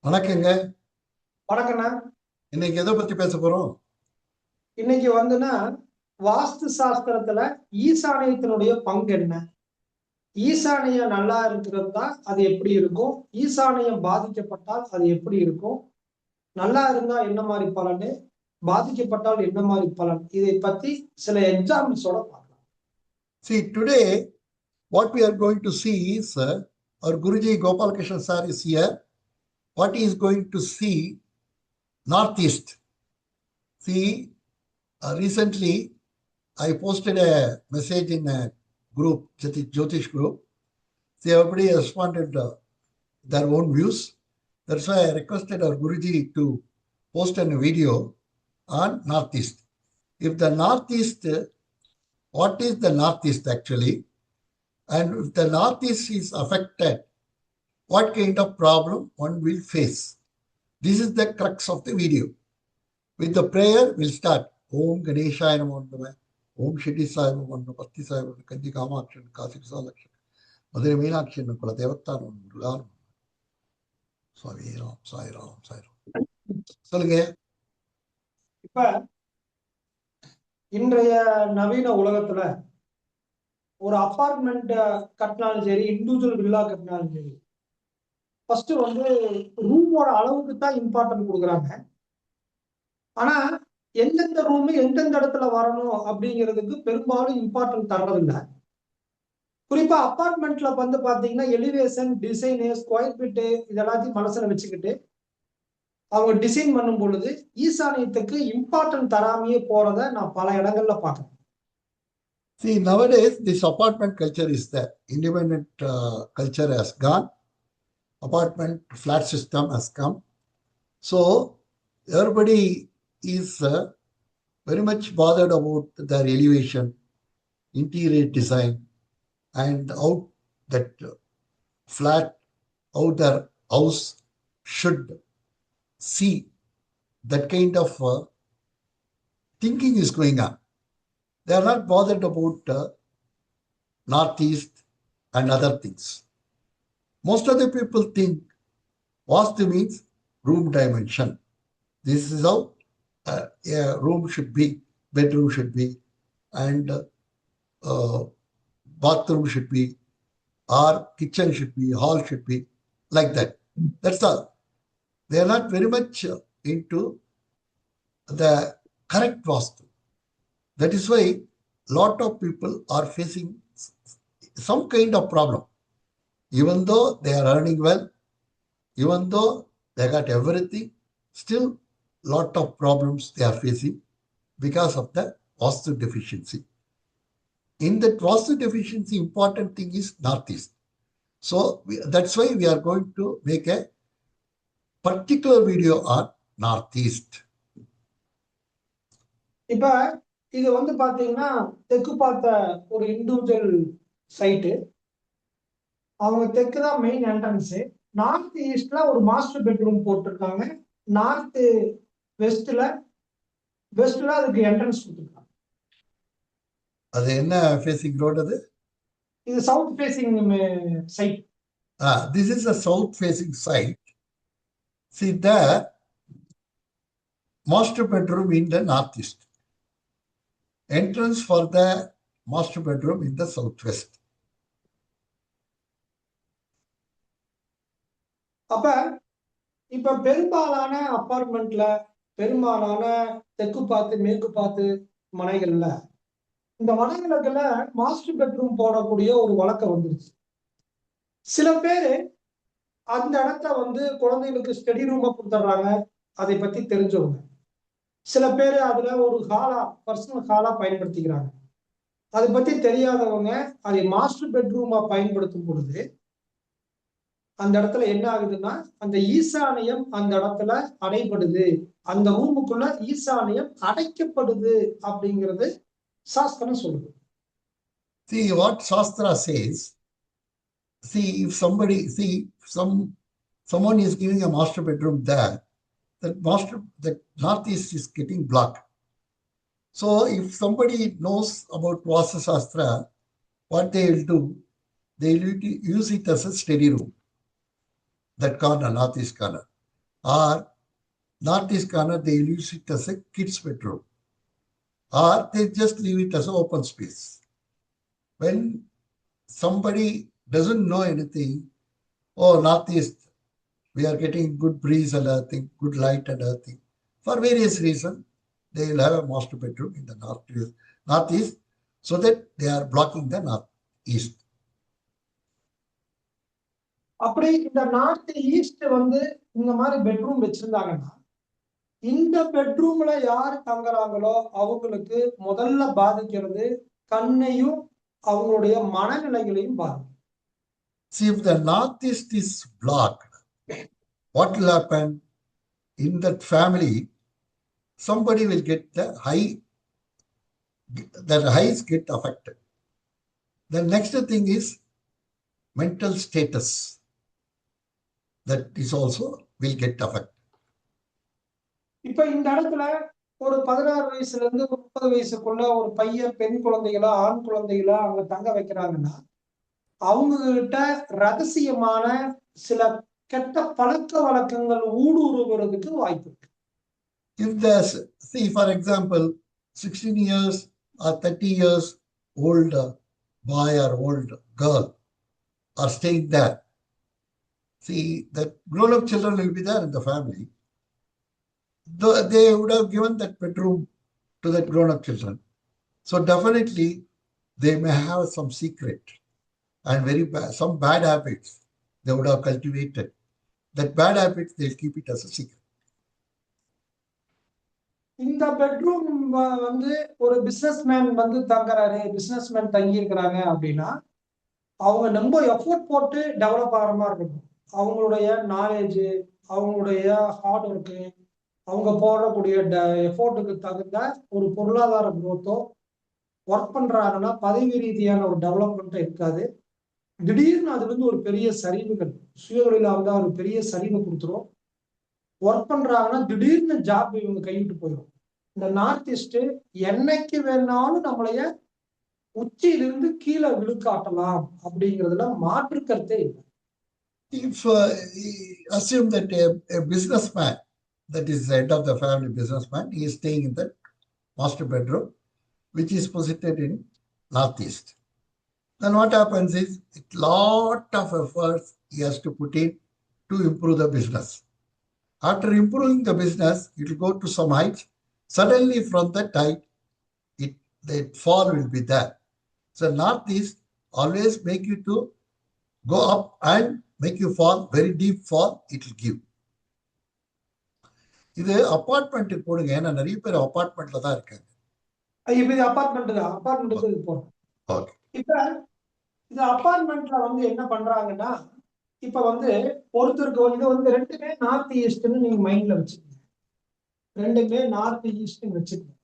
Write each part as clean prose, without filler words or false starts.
வணக்கங்க. வணக்கண்ணா. இன்னைக்கு எதை பத்தி பேச போறோம்? இன்னைக்கு வந்துன்னா வாஸ்து சாஸ்திரத்துல ஈசானியத்தினுடைய பங்கு என்ன? ஈசானியம் நல்லா இருக்கிறது தான் அது எப்படி இருக்கும்? ஈசானியம் பாதிக்கப்பட்டால் அது எப்படி இருக்கும்? நல்லா இருந்தா என்ன மாதிரி பலனு? பாதிக்கப்பட்டால் என்ன மாதிரி பலன்? இதை பத்தி சில எக்ஸாம்பிள்ஸோட பார்க்கலாம். See, today what we are going to see is our Guruji Gopal Krishna sir is here. What he is going to see northeast. See, recently I posted a message in a group, Jyotish group. See, everybody responded their own views. That's why I requested our Guruji to post a video on northeast. If the northeast, what is the northeast actually? And if the northeast is affected, what kind of problem one will face? This is the crux of the video. With the prayer, we'll start. Om Ganeshaya Namo. Om Shri Sai Namo. Patti Sai Namo. Kanji Kamakshan. Kasi Visalakshan. Madhuri Meenakshan. Kuladevattan. Murugan. Swami Ram. Sai Ram. Sai Ram. சொல்லுங்க. இப்ப இன்றைய நவீன உலகத்துல ஒரு apartment கட்டினாலும் சரி, individual villa கட்டினாலும் சரி, ஃபர்ஸ்ட் வந்து ரூமோட அளவுக்கு தான் இம்பார்ட்டன்ட் கொடுக்குறாங்க. ஆனா எந்தெந்த ரூம் எந்தெந்த இடத்துல வரணும் அப்படிங்கிறதுக்கு பெரும்பாலும் இம்பார்ட்டன்ட் தர்றதில்லை. குறிப்பா அபார்ட்மெண்ட்ல வந்து பாத்தீங்கன்னா எலிவேஷன், டிசைனு, ஸ்கொயர் ஃபீட்டு இதெல்லாத்தையும் மனசுல வச்சுக்கிட்டு அவங்க டிசைன் பண்ணும் பொழுது ஈசானியத்துக்கு இம்பார்ட்டன்ட் தராமையே போறத நான் பல இடங்கள்ல பார்க்கிறேன். See, nowadays this apartment culture is there. Independent culture has gone. Apartment flat system has come. So everybody is very much bothered about their elevation, interior design, and how that flat, how their house should see. That kind of thinking is going on. They are not bothered about northeast and other things. Most of the people think Vastu means room dimension. This is how a room should be, bedroom should be, and bathroom should be, or kitchen should be, hall should be, like that. That's all. They are not very much into the correct Vastu. That is why a lot of people are facing some kind of problem. Even though they are earning well, even though they got everything, still lot of problems they are facing because of the Vastu deficiency. In that Vastu deficiency, important thing is northeast. So that's why we are going to make a particular video on northeast. இப்ப இது வந்து பாத்தீங்கன்னா தெற்கு பார்த்த ஒரு individual site. அவங்க தெற்கு தான் மெயின் என்ட்ரன்ஸ். நார்த் ஈஸ்ட்ல ஒரு மாஸ்டர் பெட்ரூம் போட்டிருக்காங்க. நார்த் வெஸ்ட்ல அதுக்கு என்ட்ரன்ஸ் கொடுத்துருக்காங்க. அது என்ன ஃபேசிங் ரோட்? அது இது south facing side. This is a south facing site. See there, master bedroom in the northeast. Entrance for the master bedroom in the southwest. அப்ப இப்ப பெரும்பாலான அபார்ட்மெண்ட்ல, பெரும்பாலான தெற்கு பார்த்து மேற்கு பார்த்து மனைகள்ல, இந்த மனைகளுக்குள்ள மாஸ்டர் பெட்ரூம் போடக்கூடிய ஒரு வழக்கம் வந்துருச்சு. சில பேரு அந்த இடத்த வந்து குழந்தைகளுக்கு ஸ்டடி ரூமா கொடுத்துட்றாங்க, அதை பத்தி தெரிஞ்சவங்க. சில பேர் அதுல ஒரு ஹாலா, பர்சனல் ஹாலா பயன்படுத்திக்கிறாங்க. அதை பத்தி தெரியாதவங்க அதை மாஸ்டர் பெட்ரூமா பயன்படுத்தும் பொழுது அந்த இடத்துல என்ன ஆகுதுன்னா, அந்த ஈசானியம் அந்த இடத்துல அடைபடுது, அந்த ரூமுக்குள்ள ஈசானியம் அடைக்கப்படுது அப்படிங்கிறது சாஸ்திரம் சொல்லுது. See what Shastra says. See, if somebody, someone is giving a master bedroom there, the northeast is getting blocked. So if somebody knows about Vastu Shastra, what they will do, they will use it as a steady room. That corner, northeast corner. or northeast corner they use it as a kids bedroom, or they just leave it as an open space. When somebody doesn't know anything, oh, northeast, we are getting good breeze and other thing, good light and other thing. For various reasons, they will have a master bedroom in the northeast, so that they are blocking the northeast. அப்படி இந்த north east வந்து இந்த மாதிரி bedroom வச்சிருந்தாங்கன்னா, இந்த பெட்ரூம்ல யாரு தங்குறாங்களோ அவங்களுக்கு முதல்ல பாதிக்கிறது கண்ணையும் அவங்களுடைய மனநிலைகளையும் பாதிக்கும். See, if the northeast is blocked, what will happen? In that family, somebody will get the highs get affected. The next thing is mental status. That is also will get affected. இப்ப இந்த இடத்துல ஒரு 16 வயசுல இருந்து 30 வயசுக்குள்ள ஒரு பையன் பெண் குழந்தைகளா ஆண் குழந்தைகளா அவங்க தங்க வைக்கிறாங்கன்னா, அவங்க கிட்ட ரகசியமான சில கெட்ட பழக்க வழக்கங்கள் ஊடுருவுறதுக்கு வாய்ப்பு இருக்கு. If there's, see, for example, 16 years or 30 years old boy or old girl are staying there, see, the grown-up children will be there in the family. They would have given that bedroom to the grown-up children. So definitely they may have some secret and some bad habits they would have cultivated. That bad habits, they'll keep it as a secret. இந்த bedroom வந்து ஒரு businessman வந்து தங்குறாரு, businessman தங்கி இருக்கிறாங்க அப்படின்னா, அவங்க ரொம்ப effort போட்டு டெவலப் ஆகிற மாதிரி இருக்கும். அவங்களுடைய நாலேஜ், அவங்களுடைய ஹார்ட் ஒர்க்கு, அவங்க போடக்கூடிய எஃபோர்ட்டுக்கு தகுந்த ஒரு பொருளாதார குரோத்தோ, ஒர்க் பண்றாங்கன்னா பதவி ரீதியான ஒரு டெவலப்மெண்ட்டும் இருக்காது. திடீர்னு அதுல இருந்து ஒரு பெரிய சரிவுகள், சுயதொழிலா இருந்தா ஒரு பெரிய சரிவு கொடுத்துரும். ஒர்க் பண்றாங்கன்னா திடீர்னு ஜாப் இவங்க கைவிட்டு போயிடும். இந்த நார்த் ஈஸ்ட் என்னைக்கு வேணாலும் நம்மளைய உச்சியிலிருந்து கீழே விழுக்காட்டலாம் அப்படிங்கிறதுல மாற்று கருத்தே இல்லை. If assume that a businessman, that is the head of the family businessman, he is staying in that master bedroom, which is positioned in northeast. Then what happens is a lot of efforts he has to put in to improve the business. After improving the business, it will go to some heights. Suddenly from that height, the fall will be there. So northeast always make you to go up and make you fall, very deep fall, it will give. இது அபார்ட்மெண்ட்டுக்கு போடுங்க, ஏன்னா நிறைய பேர் அபார்ட்மெண்ட்ல தான் இருக்காங்க. இப்ப இது அபார்ட்மெண்ட்டுக்கு போறோம். இப்ப இந்த அபார்ட்மெண்ட்ல வந்து என்ன பண்றாங்கன்னா, இப்ப வந்து ஒருத்தருக்கு இது வந்து ரெண்டுமே நார்த் ஈஸ்ட்னு நீங்க மைண்ட்ல வச்சுக்கோங்க. ரெண்டுமே நார்த் ஈஸ்ட்னு வச்சுக்கோங்க.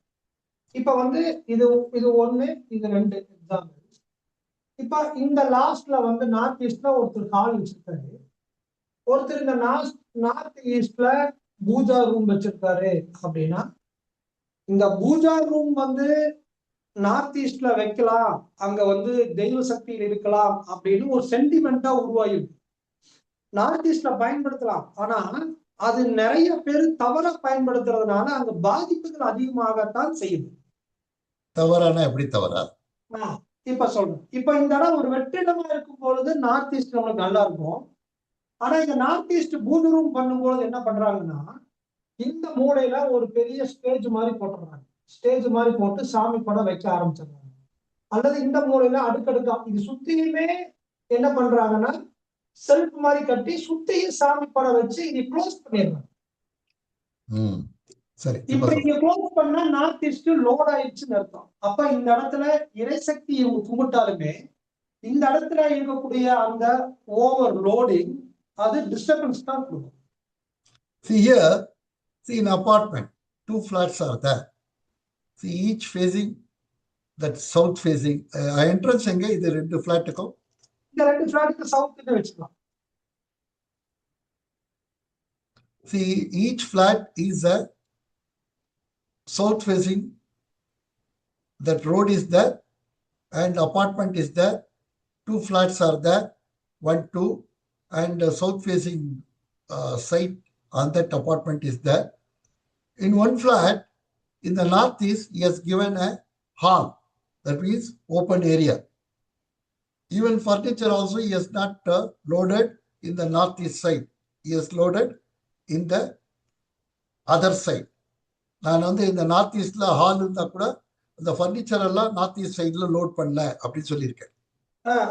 இப்ப வந்து இது ஒண்ணு, இது ரெண்டு எக்ஸாம்பிள். இப்ப இந்த லாஸ்ட்ல வந்து நார்த் ஈஸ்ட்ல ஒருத்தர் ஹால் வச்சிருக்காரு, ஒருத்தர் இந்த நார்த் ஈஸ்ட்ல பூஜா ரூம் வச்சிருக்காரு அப்படின்னா, இந்த பூஜா ரூம் வந்து நார்த் ஈஸ்ட்ல வைக்கலாம், அங்க வந்து தெய்வ சக்தியில் இருக்கலாம் அப்படின்னு ஒரு சென்டிமெண்டா உருவாயிருக்கு. நார்த் ஈஸ்ட்ல பயன்படுத்தலாம், ஆனா அது நிறைய பேர் தவறா பயன்படுத்துறதுனால அங்க பாதிப்புகள் அதிகமாகத்தான் செய்யுது. தவறான எப்படி தவறா? இப்ப சொல்றேன். இப்ப இந்த இடம் ஒரு வெற்றிடமா இருக்கும் பொழுது நார்த் ஈஸ்ட் நம்மளுக்கு நல்லா இருக்கும். ஆனா இந்த நார்த் ஈஸ்ட் பூஜை ரூம் பண்ணும்போது என்ன பண்றாங்கன்னா, இந்த மூலையில ஒரு பெரிய ஸ்டேஜ் மாதிரி போட்டுறாங்க. ஸ்டேஜ் மாதிரி போட்டு சாமி படம் வைக்க ஆரம்பிச்சிடுறாங்க. அல்லது இந்த மூலையில அடுக்கடுக்கா இது சுத்தியுமே என்ன பண்றாங்கன்னா, செல்ஃப் மாதிரி கட்டி சுத்தியும் சாமி படம் வச்சு இது க்ளோஸ் பண்ணிடுறாங்க. இப்ப இங்க க்ளோஸ் பண்ணா நார்த் ஈஸ்ட் லோட் ஆயிடுச்சுன்னு அர்த்தம். அப்ப இந்த இடத்துல இறைசக்தி இவங்க கும்பிட்டாலுமே இந்த இடத்துல இருக்கக்கூடிய அந்த ஓவர் லோடிங் அது டிஸ்டர்பன்ஸ் தான் கொடுக்கும். See here, see in apartment, 2 flats are there. See each facing that south facing entrance எங்க இது ரெண்டு ஃபிளாட்டுக்கும் இந்த ரெண்டு ஃபிளாட்டுக்கு சவுத் வச்சுக்கலாம். See each flat is a south facing, that road is there and apartment is there, 2 flats are there, 1 2 and south facing side on that apartment is there. In one flat, in the northeast, he has given a hall, that means open area. Even furniture also he has not loaded in the northeast side. He has loaded in the other side. நான் வந்து இந்த north ஈஸ்ட்ல hall இருந்தா கூட இந்த furniture எல்லாம் north east சைட்ல load பண்ணல அப்படின்னு சொல்லியிருக்கேன்.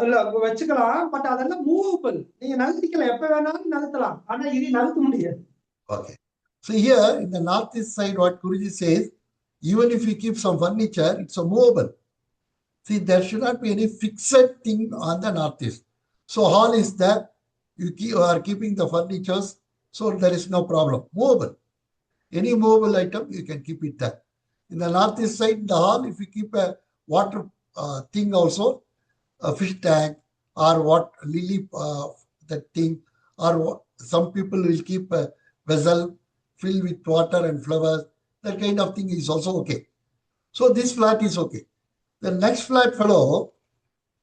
இல்ல வச்சுக்கலாம், பட் அதெல்லாம் மூவபிள். நீங்க நகர்த்திக்கலாம், எப்ப வேணாலும் நகர்த்தலாம். ஆனா இது நகர்த்த முடியாது. Okay. So here in the northeast side, what Guruji says, even if you keep some furniture, it's a movable. See, there should not be any fixed thing on the northeast. So hall is there, you are keeping the furnitures, so there is no problem. Movable. Any movable item, you can keep it there. In the northeast side, the hall, if you keep a water thing also, a fish tank or what lily, that thing, or some people will keep a vessel filled with water and flowers, that kind of thing is also okay. So this flat is okay. The next flat fellow,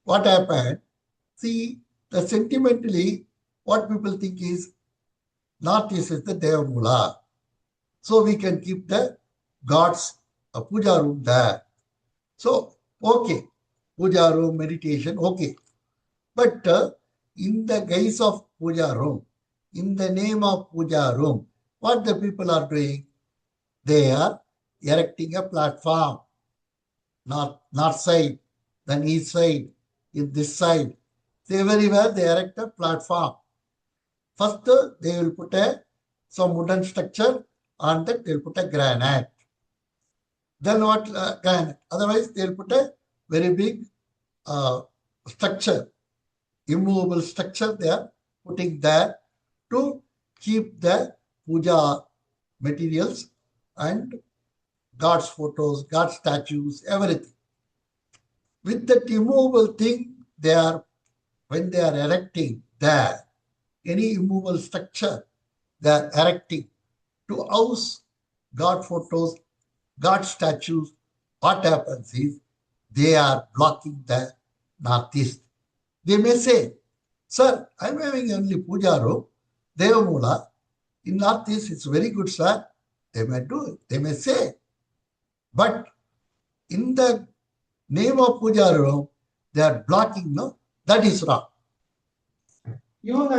what happened? See, the sentimentally, what people think is northeast is the Devamula. So we can keep the God's puja room there. So, okay, puja room, meditation, okay. But in the guise of puja room, in the name of puja room, what the people are doing? They are erecting a platform. North side, then east side, in this side. So everywhere they erect a platform. First, they will put some wooden structure. On that, they'll put a granite. Then what? Granite. Otherwise, they'll put a very big structure, immovable structure they are putting there to keep the puja materials and God's photos, God's statues, everything. With that immovable thing, when they are erecting there, any immovable structure they are erecting to house God photos, God statues, what happens is they are blocking the northeast. They may say, sir, I'm having only puja room, Devamula. In northeast, it's very good, sir. They may do it. They may say. But in the name of puja room, they are blocking, no? That is wrong. இவங்க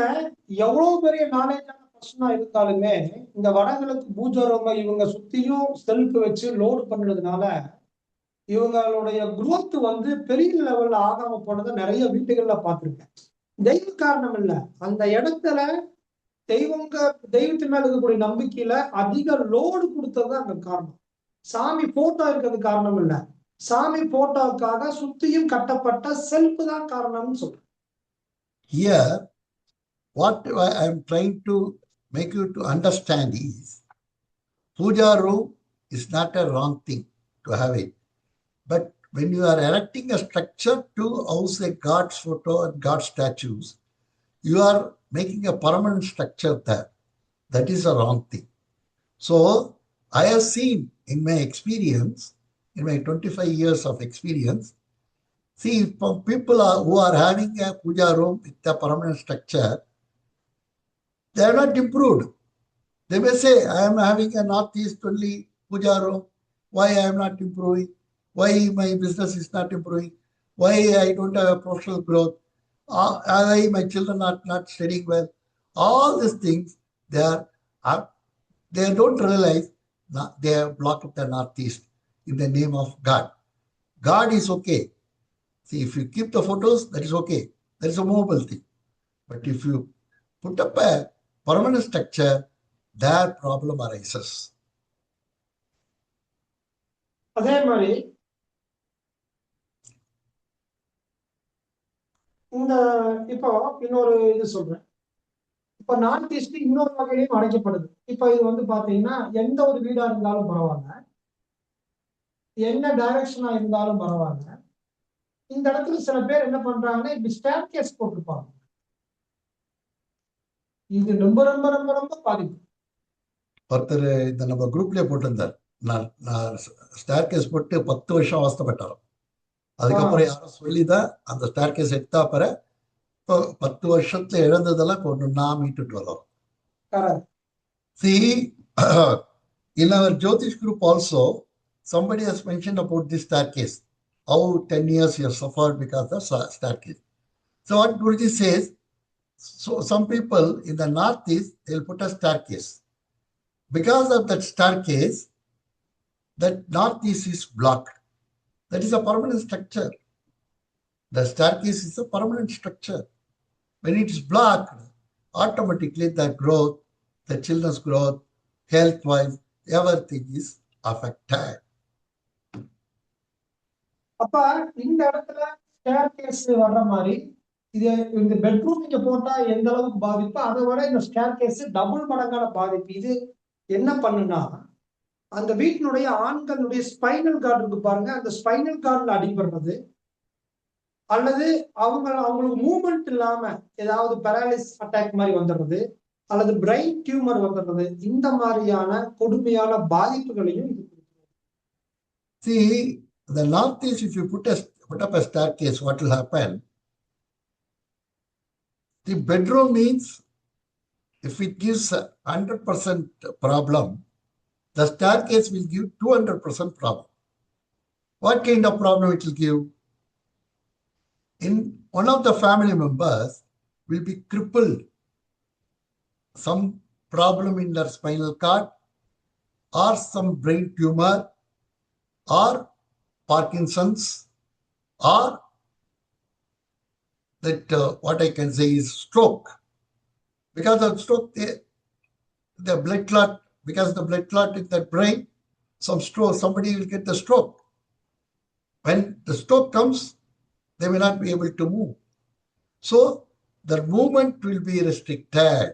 எவ்வளவு பெரிய நாலேஜான பர்சனா இருந்தாலுமே இந்த வடகிழக்கு பூஜை ரூமை இவங்க சுத்தியும் செல்ஃப் வச்சு லோடு பண்றதுனால இவங்களுடைய குரோத் வந்து பெரிய லெவல்ல ஆகாம போனதை நிறைய வீட்டுகள்ல பார்த்திருக்கேன். தெய்வ காரணம் இல்ல, அந்த இடத்துல தெய்வத்தின் மேல இருக்கக்கூடிய நம்பிக்கையில அதிக லோடு கொடுத்தது அங்க காரணம். சாமி போட்டோ இருக்கிறது காரணம் இல்ல, சாமி போட்டோவுக்காக சுத்தியும் கட்டப்பட்ட செல்ஃப் தான் காரணம்னு சொல்றேன். Here, what I am trying to make you to understand is, puja room is not a wrong thing to have it. But when you are erecting a structure to house a God's photo and God's statues, you are making a permanent structure there. That is a wrong thing. So, I have seen in my experience, in my 25 years of experience, see, people who are having a puja room with a permanent structure, they are not improved. They may say, I am having a northeast only puja room. Why I am not improving? Why my business is not improving? Why I don't have a professional growth? Why my children are not studying well? All these things, they don't realize they have blocked the northeast in the name of God. God is okay. See, if you keep the photos, that is okay. That is a mobile thing. But if you put up a permanent structure, their problem arises. அதே மாதிரி இந்த இப்போ இன்னொரு இது சொல்றேன். இப்ப north east இன்னொரு வகையிலையும் அடைக்கப்படுது. இப்ப இது வந்து பாத்தீங்கன்னா எந்த ஒரு வீடா இருந்தாலும் பரவாயில்ல, என்ன டைரக்ஷனா இருந்தாலும் பரவாயில்ல, இந்த இடத்துல சில பேர் என்ன பண்றாங்கன்னா இப்படி ஸ்டேர்கேஸ் போட்டிருப்பாங்க. இது ரொம்ப ரொம்ப ரொம்ப ரொம்ப பாதிப்பு. ஒருத்தர் இந்த நம்ம குரூப்லயே போட்டிருந்தார், நான் ஸ்டேர்கேஸ் போட்டு 10 வருஷம் அவஸ்தப்பட்டார். அதுக்கப்புறம் யாரும் சொல்லிதான் அந்த ஸ்டேர்கேஸ் எடுத்தா பிற இப்போ 10 வருஷத்துல இழந்ததெல்லாம் ஒண்ணு நான் மீட்டுட்டு வரோம். See, in our Jyotish group also, somebody has mentioned about this staircase. How 10 years you have suffered because of staircase. So what Guruji says, so some people in the northeast, they'll put a staircase. Because of that staircase, that northeast is blocked. That is a permanent structure. The staircase is a permanent structure. When it is blocked, automatically the growth, the children's growth, health-wise, everything is affected. அப்ப இந்த இடத்துல stair case வர்ற மாதிரி இது இந்த bedroom நீங்க போட்டா எந்த அளவுக்கு பாதிப்பு, அதை விட இந்த ஸ்டேர் கேஸ் டபுள் மடங்கான பாதிப்பு. இது என்ன பண்ணுனா அந்த வீட்டினுடைய ஆண்களுடைய ஸ்பைனல் கார்டு இருக்கு பாருங்க, அந்த ஸ்பைனல் கார்டுல அடிபடுறது, அல்லது அவங்களுக்கு மூவ்மெண்ட் இல்லாம ஏதாவது பேரலிஸ் அட்டாக் மாதிரி வந்துடுறது, அல்லது பிரெயின் டியூமர் வந்துடுறது, இந்த மாதிரியான கொடுமையான பாதிப்புகளையும் இது கொடுக்கும். See, the northeast, if you put up a staircase, what will happen? The bedroom means if it gives 100% problem, the staircase will give 200% problem. What kind of problem it will give? In one of the family members will be crippled, some problem in their spinal cord, or some brain tumor, or Parkinson's, or that what I can say is stroke. Because of stroke, the blood clot, because the blood clot in the brain, somebody will get the stroke. When the stroke comes, they may not be able to move. So the movement will be restricted.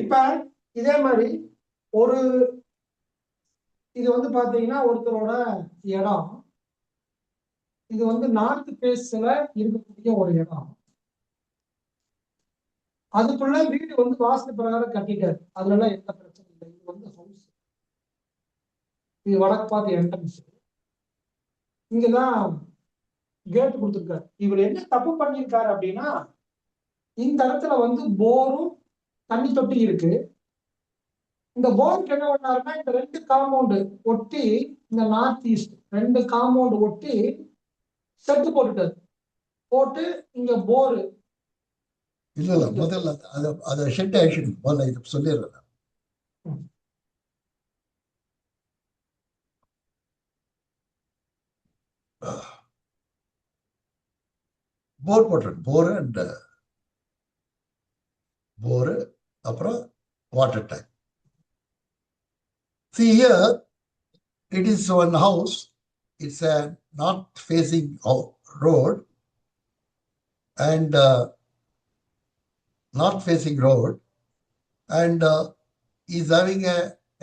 இப்ப இதே மாதிரி இது பாத்தீங்கன்னா ஒருத்தரோட இடம், இது north பேஸ்ல இருக்கக்கூடிய ஒரு இடம். அதுக்குள்ள வீடு வாஸ்து பிரகாரம் கட்டிட்டாரு, அதுல எந்த பிரச்சனை இல்லை. இது ஹவுஸ், இது வடக்கு பார்த்து என்ட்ரன்ஸ், இங்கதான் கேட் கொடுத்துருக்காரு. இவர் என்ன தப்பு பண்ணிருக்காரு அப்படின்னா, இந்த இடத்துல போரும் தண்ணி தொட்டி இருக்கு. இந்த போருக்கு என்ன பண்ணாருன்னா, இந்த 2 காம்பவுண்டு ஒட்டி, இந்த நார்த் ஈஸ்ட் 2 காம்பவுண்டு ஒட்டி செட்டு போட்டுட்டாரு. போட்டு இங்க போரு இல்ல முதல்ல அத ஷெட் ஆக்ஷன் முதல்ல இது சொல்லிடுறேன். போர் போட்டுறேன். போரு அப்புறம் water tank. See here, it is one house. It's a north-facing road, and north-facing road, and is having a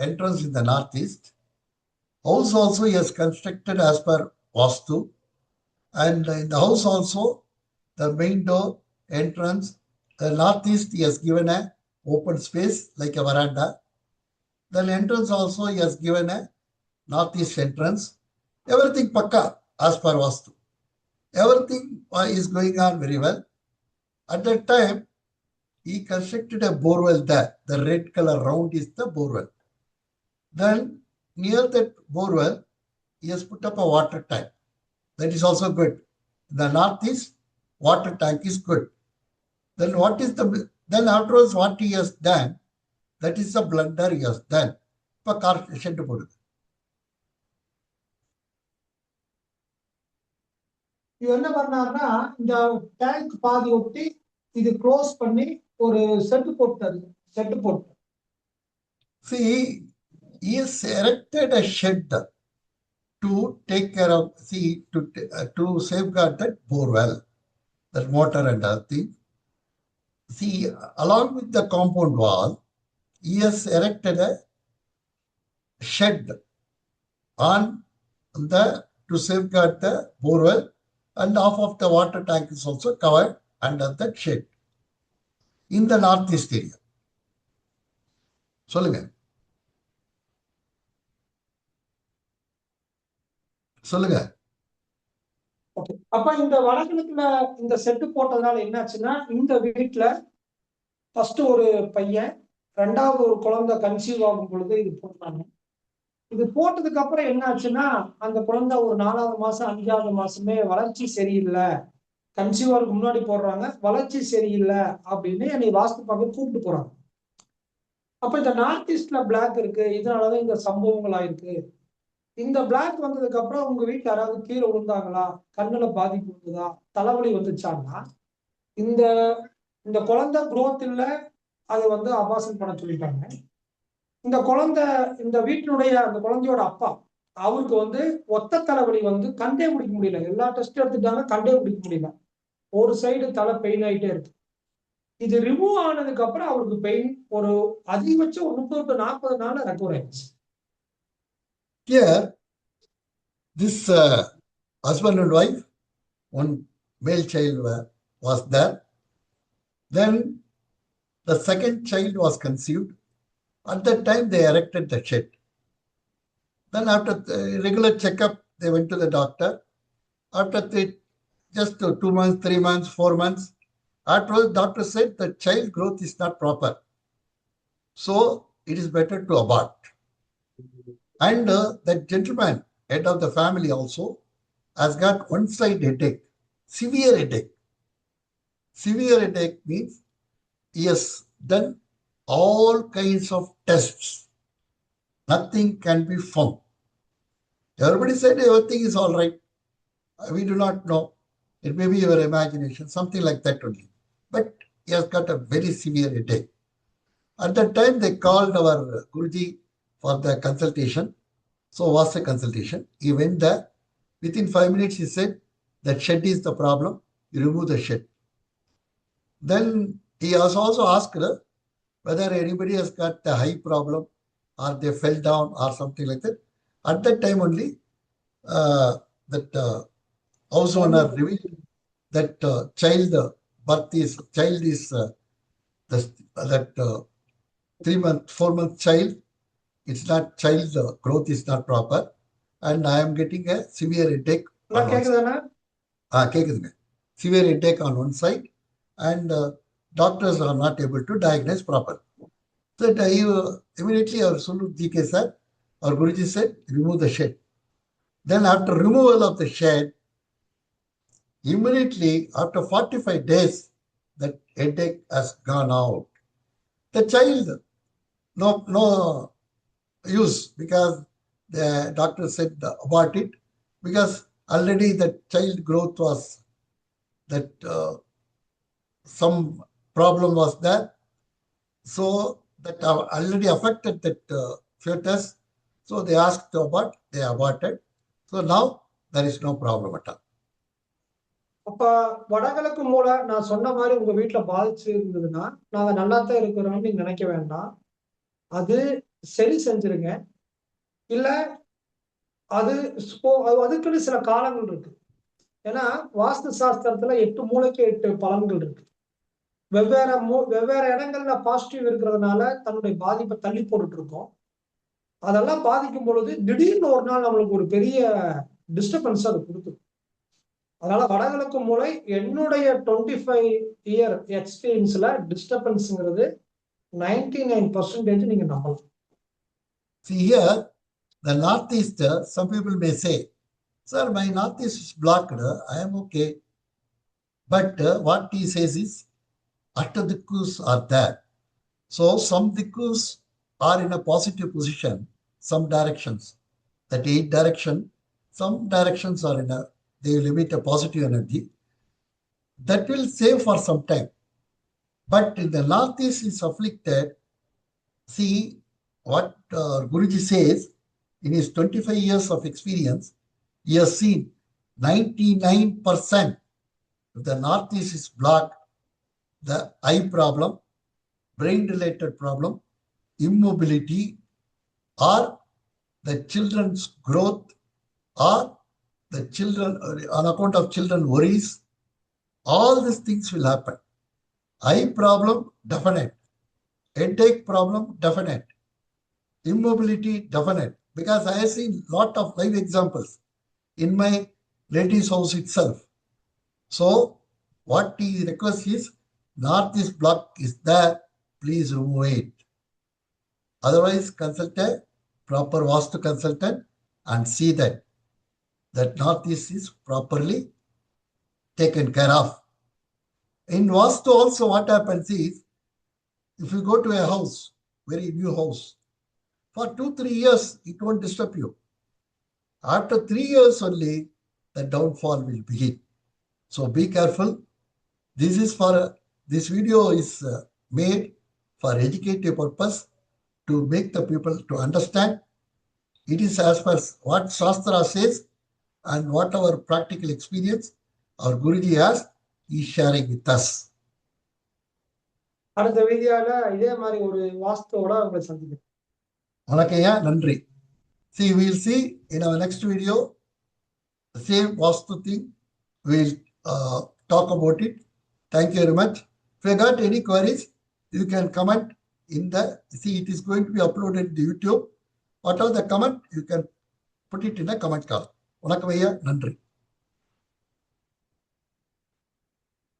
entrance in the northeast. House also he has constructed as per Vastu, and in the house also the main door entrance, the northeast he has given a open space like a veranda. The entrance also he has given a northeast entrance. Everything pakka as per Vastu. Everything is going on very well. At that time, he constructed a borewell there. The red color round is the borewell. Then near that borewell, he has put up a water tank. That is also good. In the northeast, water tank is good. Then then afterwards what he has done, that is the blunder he has done. இப்போ car shed போடுது. இது என்ன பண்ணாருன்னா, இந்த tank பாதி ஒட்டி இது close பண்ணி ஒரு செட்டு போட்டாரு. See, he has erected a shed to take care of, to safeguard that borewell, that motor and other things. See, along with the compound wall, he has erected a shed to safeguard the borewell, and half of the water tank is also covered under that shed in the northeast area. சொல்லுங்க. அப்ப இந்த வடகிழக்குல இந்த set போட்டதுனால என்னாச்சுன்னா, இந்த வீட்டுல first ஒரு பையன், ரெண்டாவது ஒரு குழந்தை கன்சீவ் ஆகும் பொழுது இது போட்டாங்க. இது போட்டதுக்கு அப்புறம் என்ன ஆச்சுன்னா, அந்த குழந்தை ஒரு 4வது மாசம், 5வது மாசமே வளர்ச்சி சரியில்லை. கன்சீவ் ஆகிறதுக்கு முன்னாடி போடுறாங்க. வளர்ச்சி சரியில்லை அப்படின்னு என்னை வாஸ்து பார்க்க கூப்பிட்டு போறாங்க. அப்ப இந்த நார்த் ஈஸ்ட்ல பிளாக் இருக்கு. இதனாலதான் இந்த சம்பவங்கள் ஆயிருக்கு. இந்த பிளாக் வந்ததுக்கு அப்புறம் உங்க வீட்டுல யாராவது கீழே விழுந்தாங்களா? கண்ணுல பாதிப்பு வந்ததா? தலைவலி வந்துச்சான்னா, இந்த இந்த குழந்தை குரோத் இல்ல. அது வந்து அபார்ஷன் பண்ண சொல்லிட்டாங்க. இந்த குழந்தை இந்த வீட்டினுடைய அந்த குழந்தையோட அப்பா அவருக்கு வந்து ஒத்த தலைவலி வந்து கண்டே பிடிக்க முடியல. எல்லா டெஸ்ட் எடுத்துட்டாங்க, கண்டே பிடிக்க முடியல. ஒரு சைடு தலை பெயின் ஆயிட்டே இருக்கு. இது ரிமூவ் ஆனதுக்கு அப்புறம் அவருக்கு பெயின் ஒரு அதிகபட்சம் ஒரு 30 to 40 நாள்ல ரெக்கவர் ஆயிடுச்சு. Here, this husband and wife, one male child was there. Then the second child was conceived. At that time, they erected the shed. Then after the regular checkup, they went to the doctor. After just 2 months, 3 months, 4 months, afterwards, doctor said the child growth is not proper. So it is better to abort. And that gentleman, head of the family also, has got one side headache, severe headache. Severe headache means he has done all kinds of tests. Nothing can be found. Everybody said everything is all right. We do not know. It may be your imagination, something like that only. But he has got a very severe headache. At that time, they called our Guruji for the consultation. So was the consultation. He went there. Within 5 minutes, he said, that shed is the problem. You remove the shed. Then he has also asked whether anybody has got a high problem or they fell down or something like that. At that time only, that house owner revealed that child is that 3-month, 4-month child. It's not child growth is not proper, and I am getting a severe headache. கேக்குதுங்க. Severe headache on one side, and doctors are not able to diagnose properly. So immediately our Sulu GK sir, our Guruji said, remove the shed. Then after removal of the shed, immediately after 45 days, that headache has gone out. The child, no use, because the doctor said abort it, because already the child growth was that some problem was there. So that already affected that fetus. So they asked to abort, they aborted. So now there is no problem at all. அப்ப வடகிழக்கு மூலை நான் சொன்ன மாதிரி உங்க வீட்டுல பாதிச்சு இருந்ததுன்னா, நாங்க நல்லாத்தான் இருக்கிறோம்னு நீங்க நினைக்க வேண்டாம். அது சரி செஞ்சிருங்க. இல்ல அது அதுக்குன்னு சில காலங்கள் இருக்கு. ஏன்னா வாஸ்து சாஸ்திரத்துல 8 மூலைக்கு 8 பலன்கள் இருக்கு. வெவ்வேறு இடங்கள்ல பாசிட்டிவ் இருக்கிறதுனால தன்னுடைய பாதிப்பை தள்ளி போட்டுட்டு இருக்கோம். அதெல்லாம் பாதிக்கும் பொழுது திடீர்னு ஒரு நாள் நம்மளுக்கு ஒரு பெரிய டிஸ்டர்பன்ஸ் அது கொடுத்துரும். அதனால வடகிழக்கு மூலை என்னுடைய 25 இயர் எக்ஸ்பீரியன்ஸ்ல டிஸ்டர்பன்ஸ்ங்கிறது 99% நீங்க நம்பலாம். See here, the northeast, some people may say, sir, my northeast is blocked, I am okay. But what he says is, Ashtadikkus are there. So some dikkus are in a positive position, some directions. That 8 direction, some directions are they will emit a positive energy. That will save for some time. But in the northeast is afflicted. See what Guruji says in his 25 years of experience, he has seen 99% if the northeast is blocked, the eye problem, brain-related problem, immobility, or the children's growth, or the children, on account of children worries, all these things will happen. Eye problem, definite. Headache problem, definite. Immobility, definite. Because I have seen lot of live examples in my lady's house itself. So what he requests is, northeast block is there, please remove it. Otherwise, consult a proper Vastu consultant and see that northeast is properly taken care of. In Vastu also, what happens is, if you go to a house, very new house, for 2-3 years, it won't disturb you. After 3 years only, the downfall will begin. So be careful. This video is made for educative purpose to make the people to understand. It is as per what Shastra says and what our practical experience our Guruji has, is sharing with us. அடுத்த வீடியோல இதே மாதிரி ஒரு வாஸ்துவோட உங்களை சந்திக்கிறேன். வணக்கம்யா, நன்றி. See, we'll see in our next video the same Vastu thing. We'll talk about it. Thank you very much. If you got any queries, you can comment in the, see, it is going to be uploaded to YouTube. Whatever the comment, you can put it in a comment card. வணக்கம் ஐயா, நன்றி.